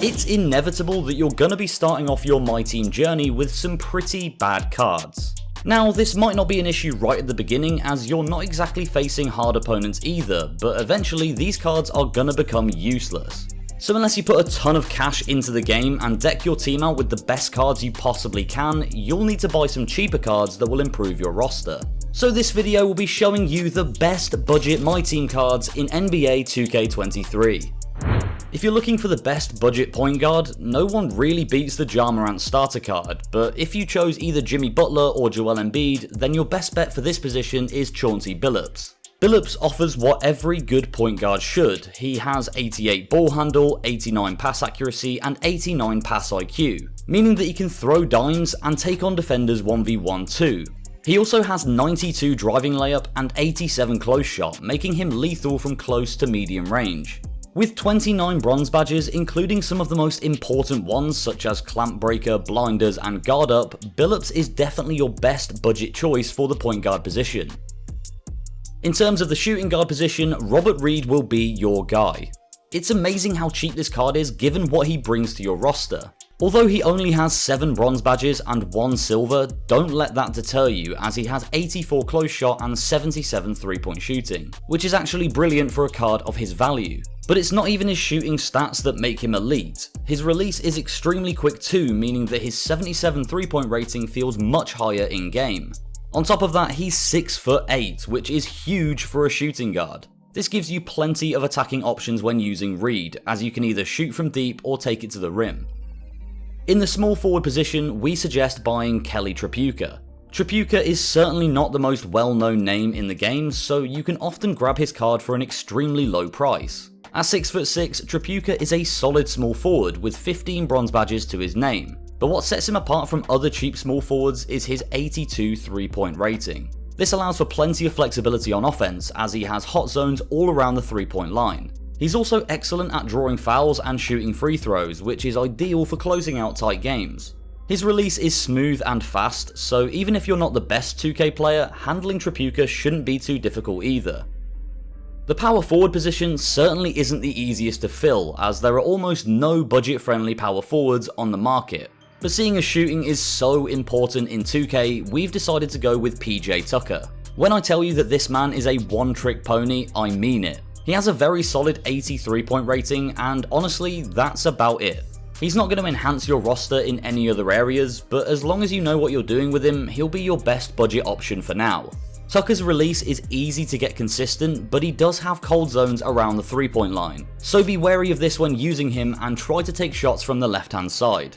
It's inevitable that you're gonna be starting off your MyTeam journey with some pretty bad cards. Now, this might not be an issue right at the beginning as you're not exactly facing hard opponents either, but eventually these cards are gonna become useless. So unless you put a ton of cash into the game and deck your team out with the best cards you possibly can, you'll need to buy some cheaper cards that will improve your roster. So this video will be showing you the best budget MyTeam cards in NBA 2K23. If you're looking for the best budget point guard, no one really beats the Ja Morant starter card, but if you chose either Jimmy Butler or Joel Embiid, then your best bet for this position is Chauncey Billups. Billups offers what every good point guard should. He has 88 ball handle, 89 pass accuracy, and 89 pass IQ, meaning that he can throw dimes and take on defenders 1v1 too. He also has 92 driving layup and 87 close shot, making him lethal from close to medium range. With 29 bronze badges, including some of the most important ones such as clamp breaker, blinders, and guard up, Billups is definitely your best budget choice for the point guard position. In terms of the shooting guard position, Robert Reed will be your guy. It's amazing how cheap this card is given what he brings to your roster. Although he only has 7 bronze badges and 1 silver, don't let that deter you as he has 84 close shot and 77 3-point shooting, which is actually brilliant for a card of his value. But it's not even his shooting stats that make him elite. His release is extremely quick too, meaning that his 77 3-point rating feels much higher in game. On top of that, he's 6'8", which is huge for a shooting guard. This gives you plenty of attacking options when using Reed, as you can either shoot from deep or take it to the rim. In the small forward position, we suggest buying Kelly Tripucka. Tripucka is certainly not the most well-known name in the game, so you can often grab his card for an extremely low price. At 6'6", Tripucka is a solid small forward with 15 bronze badges to his name, but what sets him apart from other cheap small forwards is his 82 3-point rating. This allows for plenty of flexibility on offense as he has hot zones all around the 3-point line. He's also excellent at drawing fouls and shooting free throws, which is ideal for closing out tight games. His release is smooth and fast, so even if you're not the best 2K player, handling Tripucka shouldn't be too difficult either. The power forward position certainly isn't the easiest to fill, as there are almost no budget-friendly power forwards on the market. But seeing as shooting is so important in 2K, we've decided to go with PJ Tucker. When I tell you that this man is a one-trick pony, I mean it. He has a very solid 83-point rating, and honestly, that's about it. He's not going to enhance your roster in any other areas, but as long as you know what you're doing with him, he'll be your best budget option for now. Tucker's release is easy to get consistent, but he does have cold zones around the 3-point line, so be wary of this when using him and try to take shots from the left-hand side.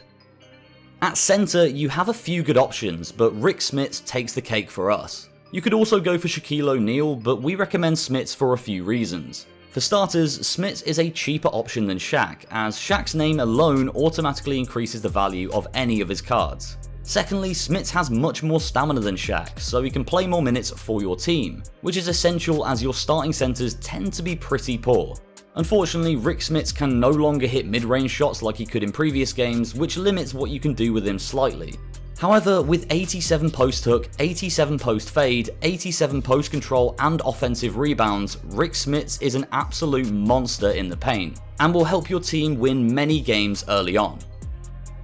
At center, you have a few good options, but Rick Smits takes the cake for us. You could also go for Shaquille O'Neal, but we recommend Smits for a few reasons. For starters, Smits is a cheaper option than Shaq, as Shaq's name alone automatically increases the value of any of his cards. Secondly, Smits has much more stamina than Shaq, so he can play more minutes for your team, which is essential as your starting centers tend to be pretty poor. Unfortunately, Rick Smits can no longer hit mid-range shots like he could in previous games, which limits what you can do with him slightly. However, with 87 post hook, 87 post fade, 87 post control, and offensive rebounds, Rick Smits is an absolute monster in the paint, and will help your team win many games early on.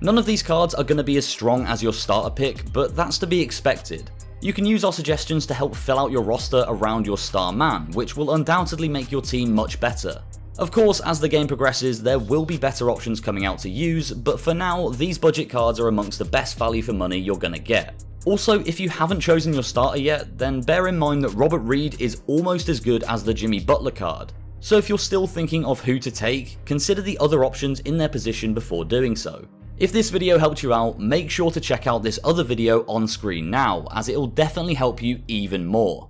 None of these cards are going to be as strong as your starter pick, but that's to be expected. You can use our suggestions to help fill out your roster around your star man, which will undoubtedly make your team much better. Of course, as the game progresses, there will be better options coming out to use, but for now, these budget cards are amongst the best value for money you're gonna get. Also, if you haven't chosen your starter yet, then bear in mind that Robert Reed is almost as good as the Jimmy Butler card. So if you're still thinking of who to take, consider the other options in their position before doing so. If this video helped you out, make sure to check out this other video on screen now, as it'll definitely help you even more.